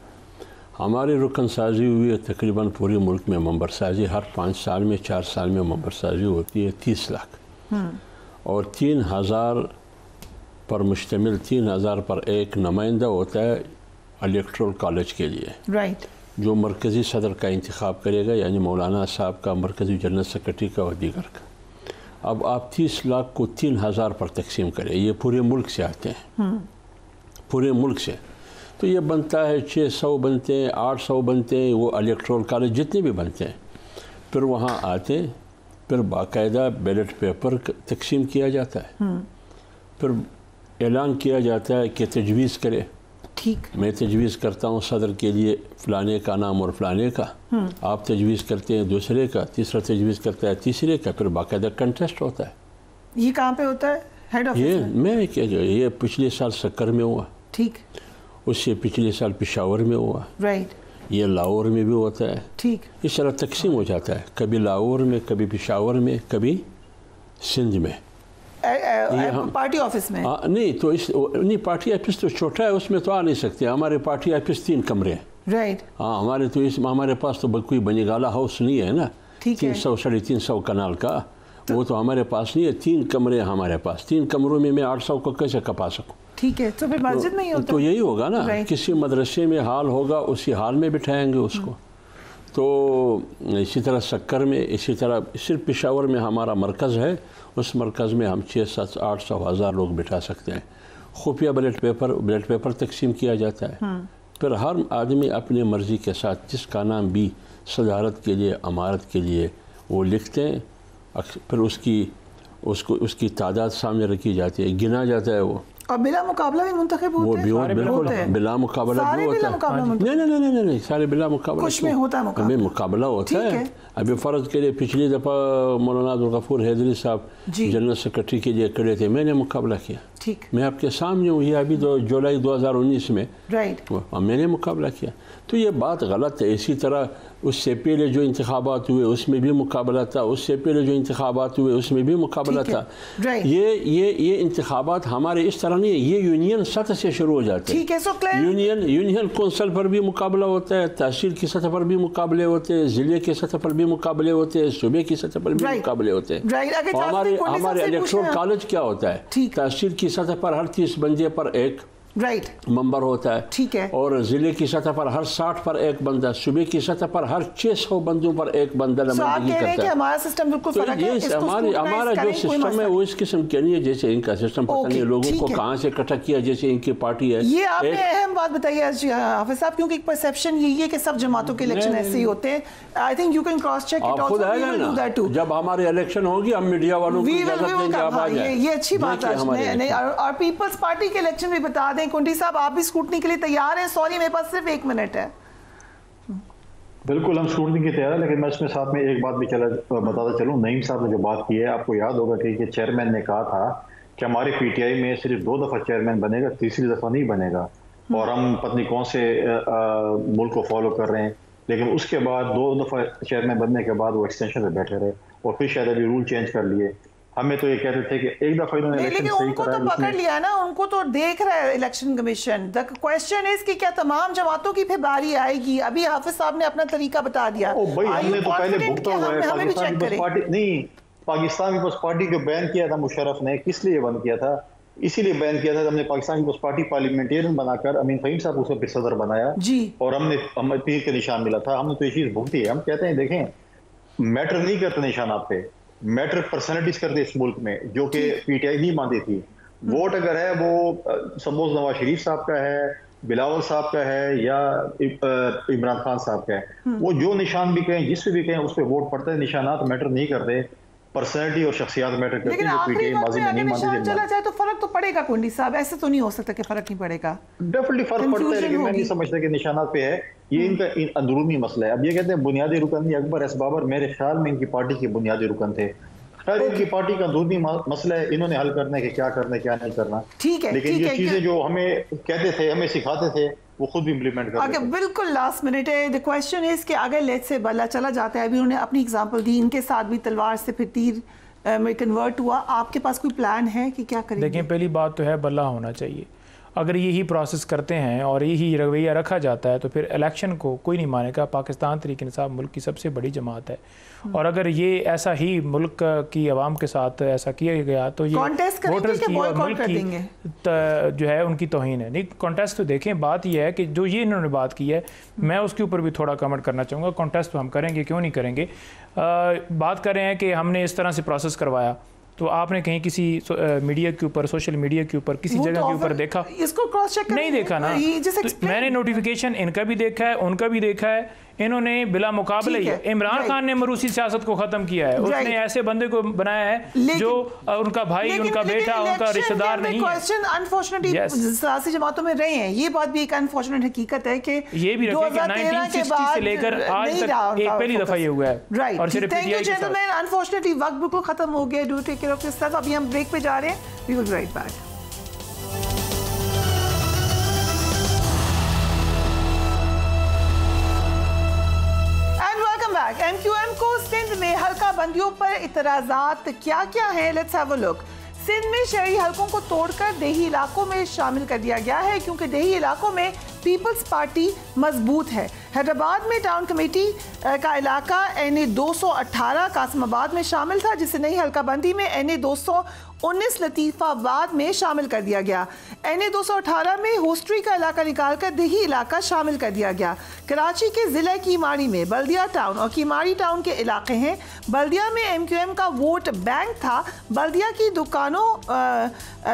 हमारी रुकन साजी हुई है तकरीबन पूरे मुल्क में, मंबर साजी हर 5 साल में 4 साल में मंबर साजी होती है 30 लाख, और 3000 पर मुश्तमिल 3000 पर एक नुमाइंदा होता है इलेक्टोरल कॉलेज के लिए, राइट, जो मरकज़ी सदर का इंतखाब करेगा, यानी मौलाना साहब का, मरकज़ी जनरल सेक्रेटरी का और दीगर का। अब आप 30 लाख को 3000 पर तकसीम करें, ये पूरे मुल्क से आते हैं, पूरे मुल्क से, तो ये बनता है 600 बनते हैं, 800 बनते हैं, वो इलेक्टोरल कॉलेज जितने भी बनते हैं, फिर वहाँ आते हैं, फिर बाकायदा बैलेट पेपर तकसीम किया जाता है, फिर ऐलान किया जाता है कि तजवीज़ करें, ठीक, मैं तजवीज़ करता हूँ सदर के लिए फ़लाने का नाम और फ़लाने का, आप तजवीज़ करते हैं दूसरे का, तीसरा तजवीज़ करता है तीसरे का, फिर बाकायदा कंटेस्ट होता है। ये कहाँ पे होता है? हेड ऑफिस ये में? मैं क्या, ये पिछले साल सक्कर में हुआ, ठीक, उससे पिछले साल पेशावर में हुआ, राइट, ये लाहौर में भी होता है, ठीक, इस तरह तकसीम हो जाता है, कभी लाहौर में, कभी पेशावर में, कभी सिंध में। पार्टी ऑफिस में नहीं तो नहीं, पार्टी ऑफिस तो छोटा है, उसमें तो आ नहीं सकते, हमारे पार्टी ऑफिस 3 कमरे हैं, राइट, हाँ हमारे पास तो कोई बनीगाला हाउस नहीं है ना, 300-350 कनाल का, वो तो हमारे पास नहीं है, 3 कमरे हमारे पास, 3 कमरों में मैं 800 को कैसे कपा सकूँ? ठीक है, तो फिर मस्जिद में ही होता तो यही होगा ना, किसी मदरसे में हाल होगा, उसी हाल में बिठाएंगे उसको। तो इसी तरह सक्कर में, इसी तरह सिर्फ पेशावर में हमारा मरकज़ है, उस मरकज़ में हम 600-800-1000 लोग बिठा सकते हैं। खुफिया बैलेट पेपर तकसीम किया जाता है, फिर हर आदमी अपनी मर्ज़ी के साथ जिसका नाम भी सदारत के लिए, अमारत के लिए वो लिखते हैं, फिर उसकी तादाद सामने रखी जाती है, गिना जाता है वो, और बिला मुकाबला भी मुंतखब होते हैं। वो बिल्कुल बिला मुकाबला भी होता है। नहीं सारे बिला मुकाबला, कुछ में होता है मुकाबला होता है। अभी फ़र्ज़ के लिए पिछली दफ़ा मौलाना अब्दुल गफूर हैदरी साहब जनरल सेक्रेटरी के लिए खड़े थे, मैंने मुकाबला किया, ठीक, मैं आपके सामने हूँ, ये अभी जुलाई 2019 में, राइट, मैंने मुकाबला किया। तो ये बात गलत है। इसी तरह उससे पहले जो इंतखाबात हुए उसमें भी मुकाबला था, उससे पहले जो इंतखाबात हुए उसमें भी मुकाबला था। ये इंतखाबात हमारे इस तरह नहीं है, ये यूनियन सतह से शुरू हो जाते हैं। यूनियन कौंसिल पर भी मुकाबला होता है, तहसील की सतह पर भी मुकाबले होते हैं, ज़िले की सतह पर भी मुकाबले होते हैं, सूबे की सतह पर भी मुकाबले होते हैं। हमारे इलेक्टोरल कॉलेज क्या होता है, तहसील की सतह पर हर 30 बंदे पर एक राइट मेंबर होता है, ठीक है, और जिले की सतह पर हर 60 पर एक बंदा, सूबे की सतह पर हर 600 बंदों पर एक बंदा नुमाइंदगी करता है। हमारा सिस्टम बिल्कुल फर्क है, हमारा जो सिस्टम है वो इस किस्म के नहीं है जैसे इनका सिस्टम। पता नहीं लोगों को कहाँ से इकट्ठा किया जैसे इनकी पार्टी है। ये आपने अहम बात बताई है हाफिज साहब, क्योंकि एक परसेप्शन यही है कि सब जमातों के इलेक्शन ऐसे ही होते हैं। I think you can cross check it also. जब हमारे इलेक्शन होगी हम मीडिया वालों को इजाजत देंगे, आप आ जाए। ये अच्छी बात है। और पीपल्स पार्टी के इलेक्शन भी बता दें, कुंडी साहब आप भी स्क्रूटनी के लिए तैयार हैं? सॉरी मेरे पास सिर्फ 1 मिनट है। बिल्कुल हम स्क्रूटनी की तैयार है, लेकिन मैं इसमें साथ में एक बात भी बताता चलूं। नईम साहब ने जो बात की है, आपको याद होगा कि चेयरमैन ने कहा था कि हमारे पीटीआई में सिर्फ 2 दफा चेयरमैन बनेगा, तीसरी दफा नहीं बनेगा। और हम पत्नी कौन से मुल्क को फॉलो कर रहे हैं, लेकिन उसके बाद 2 दफा चेयरमैन बनने के बाद वो एक्सटेंशन पे बैठे रहे और फिर शायद अभी रूल चेंज कर लिए। हमें तो ये कहते थे कि एक दफा इन्होंने इलेक्शन सही उनको तो पकड़ लिया ना, उनको तो देख रहा है election commission. The question is कि क्या तमाम जमातों की फिर बारी आएगी? अभी हाफिज साहब ने अपना तरीका बता दिया। भाई हमने तो पहले भुगता हुआ है। पाकिस्तान पीपल्स पार्टी नहीं, पाकिस्तान पीपल्स पार्टी को बैन किया था मुशर्रफ ने। किस लिए बंद किया था? इसीलिए बैन किया था। हमने पाकिस्तान पीपल्स पार्टी पार्लियामेंटेरियन बनाकर अमीन फहीम साहब को फिर सदर बनाया जी, और हमें तीर के निशान मिला था। हमने तो ये चीज भुगती है। हम कहते हैं देखें मैटर नहीं करते निशान आप पे, मैटर पर्सनैलिटीज करते इस मुल्क में, जो कि पीटीआई नहीं मानती थी। वोट अगर है वो सपोज नवाज शरीफ साहब का है, बिलावल साहब का है या इमरान खान साहब का है, वो जो निशान भी कहें, जिस पे भी कहें उस पर वोट पड़ता है। निशानात मैटर नहीं करते, पर्सनैलिटी और शख्सियत मैटर करती है। जो पीटीआई माजी में नहीं मानती चला जाए तो फर्क तो पड़ेगा कुंडी साहब, ऐसे तो नहीं हो सकता कि फर्क नहीं पड़ेगा। डेफिनेटली फर्क पड़ता है, लेकिन मैं नहीं समझता कि निशानात पे है। ये इनका अंदरूनी मसला है। अब ये कहते हैं बुनियादी रुकन अकबर एस बाबर, मेरे ख्याल में इनकी पार्टी के बुनियादी रुकन थे। खैर इनकी पार्टी का अंदरूनी मसला है, इन्होंने हल करने के क्या करना क्या नहीं करना, ठीक है। लेकिन ये चीजें जो हमें कहते थे, हमें सिखाते थे, वो खुद भी इम्प्लीमेंट करते थे। बिल्कुल लास्ट मिनट है। द क्वेश्चन इज कि अगर लेट से बल्ला चला जाता है, अभी उन्होंने अपनी एग्जांपल दी, इनके साथ भी तलवार से फिर तीर में कन्वर्ट हुआ, आपके पास कोई प्लान है कि क्या करेंगे? देखिए पहली बात तो है बल्ला होना चाहिए। अगर यही प्रोसेस करते हैं और यही रवैया रखा जाता है तो फिर इलेक्शन को कोई नहीं मानेगा। पाकिस्तान तहरीक इंसाफ मुल्क की सबसे बड़ी जमात है, और अगर ये ऐसा ही मुल्क की आवाम के साथ ऐसा किया गया तो ये वोटर्स की और मुल्क की जो है उनकी तौहीन है। नहीं कॉन्टेस्ट तो देखें, बात यह है कि जो ये इन्होंने बात की है, मैं उसके ऊपर भी थोड़ा कमेंट करना चाहूँगा। कॉन्टेस्ट तो हम करेंगे, क्यों नहीं करेंगे। बात कर रहे हैं कि हमने इस तरह से प्रोसेस करवाया, तो आपने कहीं किसी मीडिया के ऊपर, सोशल मीडिया के ऊपर, किसी जगह के ऊपर देखा? इसको क्रॉस चेक नहीं देखा ना। तो मैंने नोटिफिकेशन इनका भी देखा है, उनका भी देखा है। इन्होंने बिला मुकाबले इमरान खान ने मरूसी सियासत को खत्म किया है। उसने ऐसे बंदे को बनाया है जो उनका भाई, उनका बेटा, उनका रिश्तेदार नहीं है। अनफॉर्चुनेटली सियासी जमातों में रहे हैं, ये बात भी एक अनफॉर्चुनेट हकीकत है कि ये भी रखे कि 1960 से लेकर आज तक एक पहली दफा ये हुआ है। राइट, और सिर्फ थैंक यू जेंटलमैन। अनफॉर्चुनेटली वक्त बिल्कुल खत्म हो गया। Do take care of yourself. अभी हम ब्रेक पे जा रहे हैं, we will be right back. MQM को सिंध में हल्का बंदियों पर इतराजात क्या क्या है? Let's have a look. Sindh में शहरी हलकों को तोड़कर देही इलाकों में शामिल कर दिया गया है, क्योंकि देही इलाकों में पीपल्स पार्टी मजबूत है। हैदराबाद में टाउन कमेटी का इलाका NA 218 कासमाबाद में शामिल था, जिसे नई हल्का बंदी में NA 219 लतीफाबाद में शामिल कर दिया गया। NA 218 में होस्ट्री का इलाका निकालकर देही इलाका शामिल कर दिया गया। कराची के ज़िले कीमाड़ी में बल्दिया टाउन और कीमाड़ी टाउन के इलाके हैं। बल्दिया में MQM का वोट बैंक था। बल्दिया की दुकानों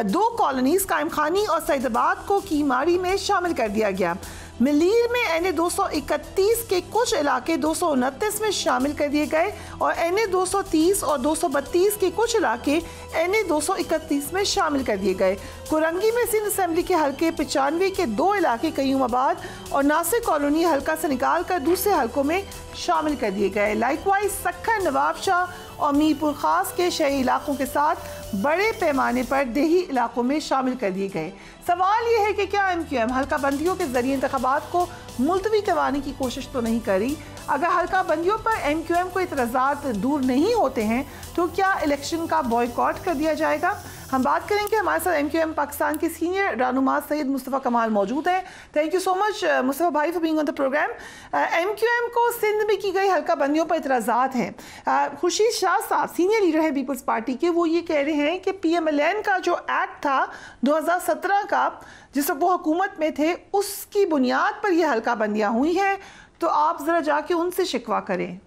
2 कॉलोनीज कायम खानी और सईदाबाद को कीमाड़ी में शामिल कर दिया गया। मिलीर में NA 231 के कुछ इलाके 229 में शामिल कर दिए गए और NA 230 और 232 के कुछ इलाके NA 231 में शामिल कर दिए गए। कुरंगी में सिंध असेंबली के हल्के 95 के 2 इलाके कयूमाबाद और नासिर कॉलोनी हल्का से निकाल कर दूसरे हल्कों में शामिल कर दिए गए। लाइकवाइज सक्खर, नवाबशाह और मीरपुर खास के शहरी इलाकों के साथ बड़े पैमाने पर देही इलाकों में शामिल कर दिए गए। सवाल ये है कि क्या MQM हल्का बंदियों के जरिए इंतखाबात को मुलतवी करवाने की कोशिश तो नहीं करी? अगर हल्का बंदियों पर MQM को इतराज़ात दूर नहीं होते हैं तो क्या इलेक्शन का बॉयकॉट कर दिया जाएगा? हम बात करेंगे। हमारे साथ MQM पाकिस्तान के सीनियर रहनुमा सैयद मुस्तफ़ा कमाल मौजूद हैं। Thank you so much Mustafa भाई for being on the programme. MQM को सिंध में की गई हल्का बंदियों पर इतराज़ात हैं। खुर्शीद शाह साहब सीनियर लीडर हैं पीपल्स पार्टी के, वो ये कह रहे हैं कि PMLN का जो एक्ट था 2017 का, जिस वक्त वो हुकूमत में थे उसकी बुनियाद पर ये हल्का बंदियां हुई हैं, तो आप जरा जाके उनसे शिकवा करें।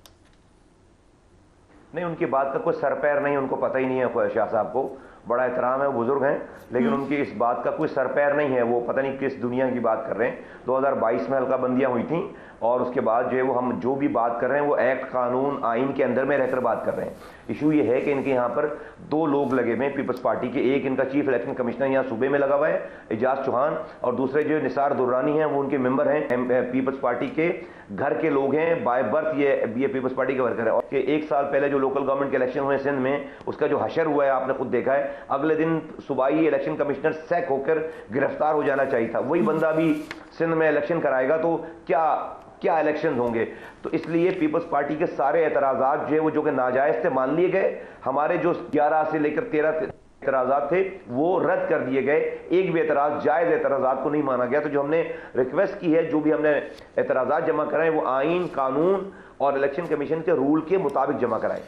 नहीं, उनकी बात का कोई सर पैर नहीं, उनको पता ही नहीं है। शाह साहब को बड़ा एहतराम है, वो बुजुर्ग हैं, लेकिन उनकी इस बात का कोई सर पैर नहीं है। वो पता नहीं किस दुनिया की बात कर रहे हैं। 2022 में हल्का बंदियां हुई थी और उसके बाद जो है वो हम जो भी बात कर रहे हैं वो एक्ट, कानून, आइन के अंदर में रहकर बात कर रहे हैं। इशू ये है कि इनके यहाँ पर 2 लोग लगे हुए हैं पीपल्स पार्टी के। एक इनका चीफ इलेक्शन कमिश्नर यहाँ सूबे में लगा हुआ है, एजाज चौहान, और दूसरे जो निसार दुर्रानी हैं वो उनके मेंबर हैं, पीपल्स पार्टी के घर के लोग हैं, बाय बर्थ ये पीपल्स पार्टी के वर्कर है। और 1 साल पहले जो लोकल गवर्नमेंट के इलेक्शन हुए सिंध में, उसका जो हशर हुआ है आपने खुद देखा है। अगले दिन सुबह ही इलेक्शन कमिश्नर सैक होकर गिरफ्तार हो जाना चाहिए था। वही बंदा भी सिंध में इलेक्शन कराएगा तो क्या इलेक्शन होंगे। तो इसलिए पीपल्स पार्टी के सारे एतराज़ात जो है वो जो कि नाजायज थे मान लिए गए। हमारे जो 11 से लेकर 13 एतराज़ात थे वो रद्द कर दिए गए। एक भी एतराज़ जायज़ एतराज़ात को नहीं माना गया। तो जो हमने रिक्वेस्ट की है, जो भी हमने एतराज़ात जमा कराए वो आइन, कानून और इलेक्शन कमीशन के रूल के मुताबिक जमा कराएं।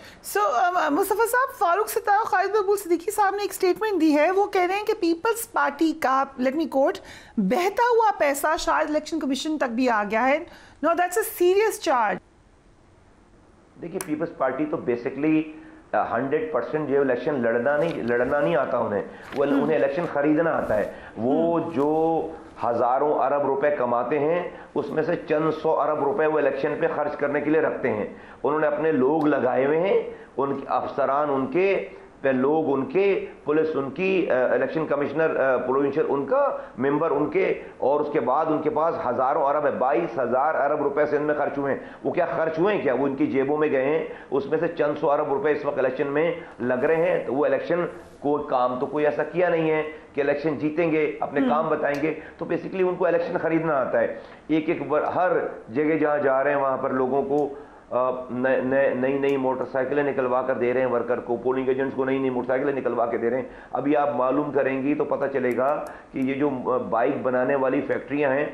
मुस्तफ़ा साहब, फारूक सिद्दीकी, खालिद महबूब सिद्दीकी साहब ने एक स्टेटमेंट दी है। वो कह रहे हैं कि पीपल्स पार्टी का, लेट मी कोट, बहता हुआ पैसा शायद इलेक्शन कमीशन तक भी आ गया है। No, that's a serious charge. देखिए, पीपल्स पार्टी तो बेसिकली 100% जो इलेक्शन लड़ना नहीं आता उन्हें इलेक्शन खरीदना आता है। वो जो हजारों अरब रुपए कमाते हैं उसमें से चंद 100 अरब रुपए वो इलेक्शन पे खर्च करने के लिए रखते हैं। उन्होंने अपने लोग लगाए हुए हैं, उनके अफसरान उनके, लोग उनके, पुलिस उनकी, इलेक्शन कमिश्नर प्रोविंशियल उनका, मेंबर उनके, और उसके बाद उनके पास हजारों अरब है। 22,000 अरब रुपए से इनमें खर्च हुए हैं। वो क्या खर्च हुए हैं क्या? वो इनकी जेबों में गए हैं। उसमें से चंद 100 अरब रुपए इस वक्त इलेक्शन में लग रहे हैं। तो वो इलेक्शन कोई काम तो कोई ऐसा किया नहीं है कि इलेक्शन जीतेंगे, अपने काम बताएंगे। तो बेसिकली उनको इलेक्शन खरीदना आता है। एक हर जगह जहां जा रहे हैं वहां पर लोगों को नई मोटरसाइकिलें निकलवा कर दे रहे हैं, वर्कर को, पोलिंग एजेंट्स को नई मोटरसाइकिलें निकलवा के दे रहे हैं। अभी आप मालूम करेंगी तो पता चलेगा कि ये जो बाइक बनाने वाली फैक्ट्रियां हैं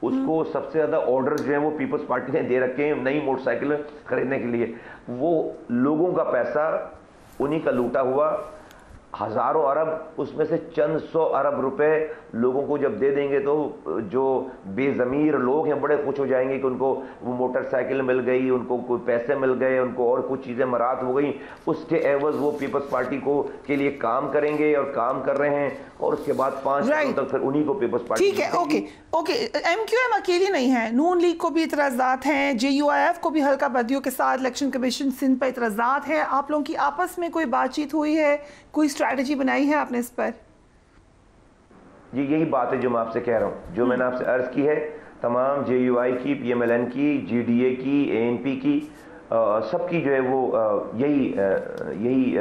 उसको सबसे ज़्यादा ऑर्डर जो है वो पीपल्स पार्टी ने दे रखे हैं नई मोटरसाइकिल खरीदने के लिए। वो लोगों का पैसा उन्हीं का लूटा हुआ, हजारों अरब, उसमें से चंद 100 अरब रुपए लोगों को जब दे देंगे तो जो बेज़मीर लोग हैं बड़े खुश हो जाएंगे कि उनको वो मोटरसाइकिल मिल गई, उनको कोई पैसे मिल गए, उनको और कुछ चीज़ें मरात हो गई। उसके एवज वो पीपल्स पार्टी को के लिए काम करेंगे और काम कर रहे हैं, और उसके बाद 5 सालों तक फिर उन्हीं को पीपल्स पार्टी। ठीक है, ओके। MQM अकेली नहीं है, नून लीग को भी इतराज़ात हैं, JUIF को भी हल्का बंदियों के साथ इलेक्शन कमीशन सिंध पर इतराज़ात हैं। आप लोगों की आपस में कोई बातचीत हुई है, कोई स्ट्रैटेजी बनाई है आपने इस पर? जी, यही बात है जो मैं आपसे कह रहा हूँ, जो मैंने आपसे अर्ज की है। तमाम JUI की, PMLN की, GDA की, ANP की, सबकी जो है वो यही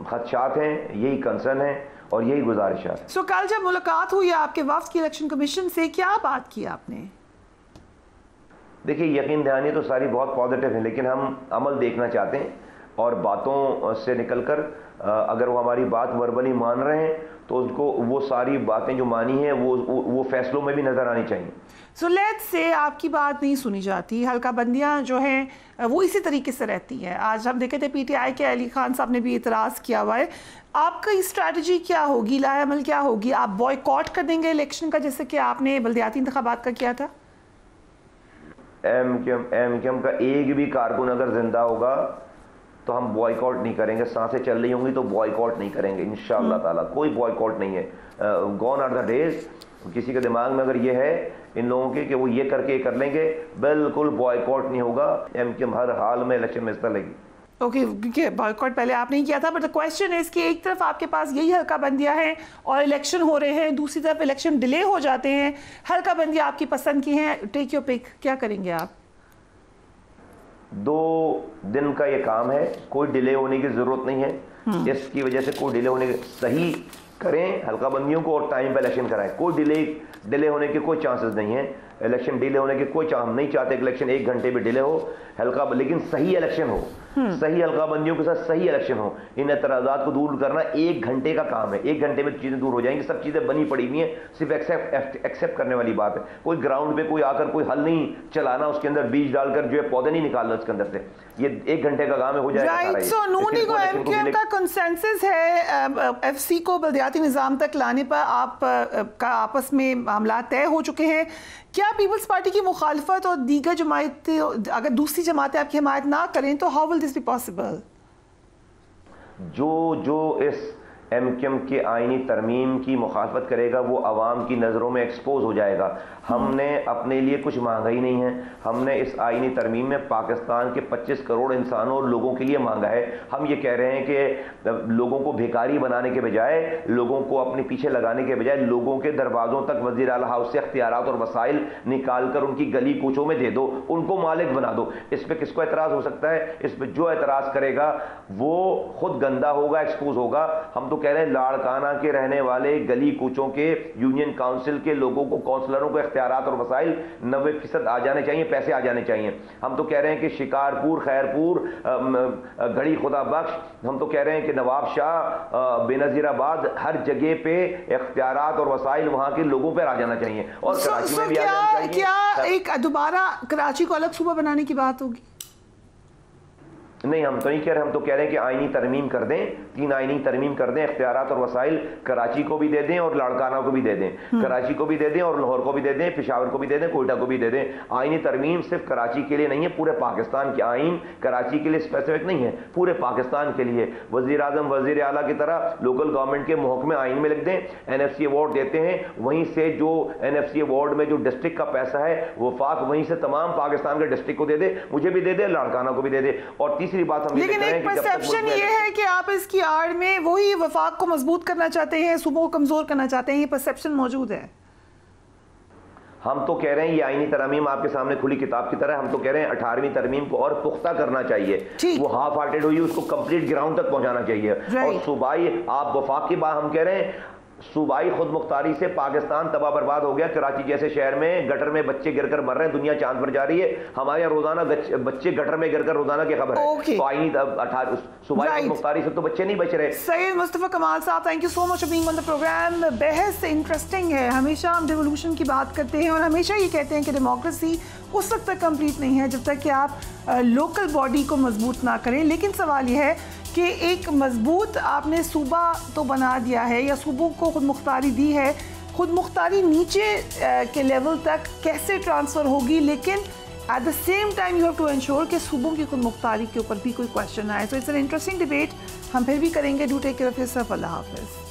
खदशात हैं, यही कंसर्न है और यही गुजारिशात। सो कल जब मुलाकात हुई आपके वफ्द की इलेक्शन कमीशन से, क्या बात की आपने? देखिए, यकीन दहानी तो सारी बहुत पॉजिटिव है, लेकिन हम अमल देखना चाहते हैं और बातों से निकलकर अगर वो हमारी बात वर्बली मान रहे हैं तो उसको वो सारी बातें जो मानी हैं वो फैसलों में भी नजर आनी चाहिए। सो लेट्स से आपकी बात नहीं सुनी जाती, हल्का बंदियां जो हैं वो इसी तरीके से रहती हैं। आज हम देखे थे PTI के अली खान साहब ने भी इतराज़ किया हुआ है। आपकी स्ट्रैटेजी क्या होगी, लाएअमल क्या होगी? आप बॉयकॉट कर देंगे इलेक्शन का जैसे कि आपने बल्दियाती इंतखाबात का किया था? MQM का एक भी कारकुन अगर जिंदा होगा तो हम बॉयकॉट नहीं करेंगे। सांसें चल रही होंगी तो बॉयकॉट नहीं करेंगे इंशाअल्लाह ताला। कोई बॉयकॉट नहीं है। Gone are the days. किसी के दिमाग में अगर ये है इन लोगों के कि वो ये करके कर लेंगे, बिल्कुल बॉयकॉट नहीं होगा। MQM हर हाल में इलेक्शन में हिस्सा लेगी। ओके, क्योंकि बॉयकॉट पहले आपने ही किया था, बट द क्वेश्चन इज कि एक तरफ आपके पास यही हल्का बंदियां हैं और इलेक्शन हो रहे हैं, दूसरी तरफ इलेक्शन डिले हो जाते हैं। हल्का बंदियां आपकी पसंद की हैं, टेक योर पिक, क्या करेंगे आप? 2 दिन का ये काम है, कोई डिले होने की जरूरत नहीं है। इसकी वजह से कोई डिले होने के सही करें हल्का बंदियों को और टाइम पे इलेक्शन कराएं। कोई डिले होने के कोई चांसेस नहीं है। इलेक्शन डिले होने के कोई चांस नहीं चाहते कि इलेक्शन 1 घंटे भी डिले हो, हल्का, लेकिन सही इलेक्शन हो, सही हल्का बंदियों के साथ सही इलेक्शन हो। इन एतराज़ात को दूर करना 1 घंटे का काम है। 1 घंटे में चीजें दूर हो जाएंगी। सब चीजें बनी पड़ी हुई हैं, सिर्फ एक्सेप्ट करने वाली बात है। कोई ग्राउंड पे कोई आकर कोई हल नहीं चलाना, उसके अंदर बीज डालकर जो है पौधे नहीं निकालना उसके अंदर से। ये 1 घंटे का काम है, हो जाएगा। राइट। सो नून लीग और MQM का कंसेंसस है FC को बल्दियाती नफसियाती निज़ाम तक लाने पर आप का आपस में मामला तय हो चुके हैं। क्या पीपल्स पार्टी की मुखालफत और दीगर जमातें, अगर दूसरी जमातें आपकी हिमायत ना करें तो how will this be possible? जो इस MQM के आईनी तरमीम की मुखालफत करेगा वो आवाम की नज़रों में एक्सपोज हो जाएगा। हमने अपने लिए कुछ मांगा ही नहीं है। हमने इस आईनी तरमीम में पाकिस्तान के 25 करोड़ इंसानों और लोगों के लिए मांगा है। हम ये कह रहे हैं कि लोगों को भिखारी बनाने के बजाय, लोगों को अपने पीछे लगाने के बजाय लोगों के दरवाज़ों तक वज़ीर आला हाउस से इख्तियारात और वसाइल निकाल कर उनकी गली कूचों में दे दो, उनको मालिक बना दो। इस पर किसको एतराज़ हो सकता है? इस पर जो एतराज़ करेगा वो खुद गंदा होगा, एक्सपोज होगा। हम तो कह रहे हैं लाड़काना के रहने वाले गली कूचों के यूनियन काउंसिल के लोगों को, काउंसलरों को इख्तियारात और वसाइल 90% आ जाने चाहिए, पैसे आ जाने चाहिए। हम तो कह रहे हैं कि शिकारपुर, खैरपुर, घड़ी खुदा बख्श, हम तो कह रहे हैं कि नवाब शाह, बेनज़ीराबाद, हर जगह पे इख्तियारात और वसाइल वहाँ के लोगों पर आ जाना चाहिए। और कराची में भी आ जाना चाहिए। क्या एक दोबारा कराची को अलग सूबा बनाने की बात होगी? नहीं, हम तो नहीं कह रहे। हम तो कह रहे हैं कि आईनी तरमीम कर दें, 3 आईनी तरमीम कर दें, इख्तियारात और वसाइल कराची को भी दे दें और लाड़काना को भी दे दें, कराची को भी दे दें और लाहौर को भी दे दें, पेशावर को भी दे दें, कोयटा को भी दे दें। आईनी तरमीम सिर्फ कराची के लिए नहीं है, पूरे पाकिस्तान की आइन कराची के लिए स्पेसिफिक नहीं है, पूरे पाकिस्तान के लिए। वज़ीर आज़म, वज़ीर आला की तरह लोकल गवर्नमेंट के महकमे आइन में लिख दें। NFC अवार्ड देते हैं, वहीं से जो NFC अवार्ड में जो डिस्ट्रिक्ट का पैसा है वफाक वहीं से तमाम पाकिस्तान के डिस्ट्रिक्ट को दे दे, मुझे भी दे दे, लाड़काना को भी दे दे। और तीसरी बात हम लेकिन एक परसेप्शन ये है कि आप इसकी आड़ में वही वफाक को मजबूत करना चाहते हैं, सूबों को कमजोर करना चाहते हैं, ये परसेप्शन मौजूद है। हम तो कह रहे हैं ये आईनी तरमीम आपके सामने खुली किताब की तरह। हम तो कह रहे हैं 18वीं तरमीम को और पुख्ता करना चाहिए। वो हाफ हार्टेड हुई, उसको कंप्लीट ग्राउंड तक पहुंचाना चाहिए। और सूबाई, आप वफाक की बात हम कह रहे हैं, सूबाई खुद मुख्तारी से पाकिस्तान तबाह बर्बाद हो गया। कराची जैसे शहर में गटर में बच्चे गिरकर मर रहे हैं, दुनिया चांद पर जा रही है। हमारे यहाँ रोजाना बच्चे गटर में गिरकर रोजाना की खबर है। तो आईनी सूबाई मुख्तारी से तो बच्चे नहीं बच रहे। Syed Mustafa Kamal sahab, thank you so much for being on the programme. बहस इंटरेस्टिंग है। हमेशा हम रिवोल्यूशन की बात करते हैं और हमेशा ये कहते हैं कि डेमोक्रेसी उस वक्त तक कंप्लीट नहीं है जब तक कि आप लोकल बॉडी को मजबूत ना करें। लेकिन सवाल यह है कि एक मजबूत आपने सूबा तो बना दिया है या सूबों को खुद मुख्तारी दी है, खुद मुख्तारी नीचे के लेवल तक कैसे ट्रांसफ़र होगी? लेकिन at the same time you have to ensure कि सूबों की खुद मुख्तारी के ऊपर भी कोई क्वेश्चन आए। So it's an interesting debate. हम फिर भी करेंगे। Do take care of yourself. Allah हाफिज़।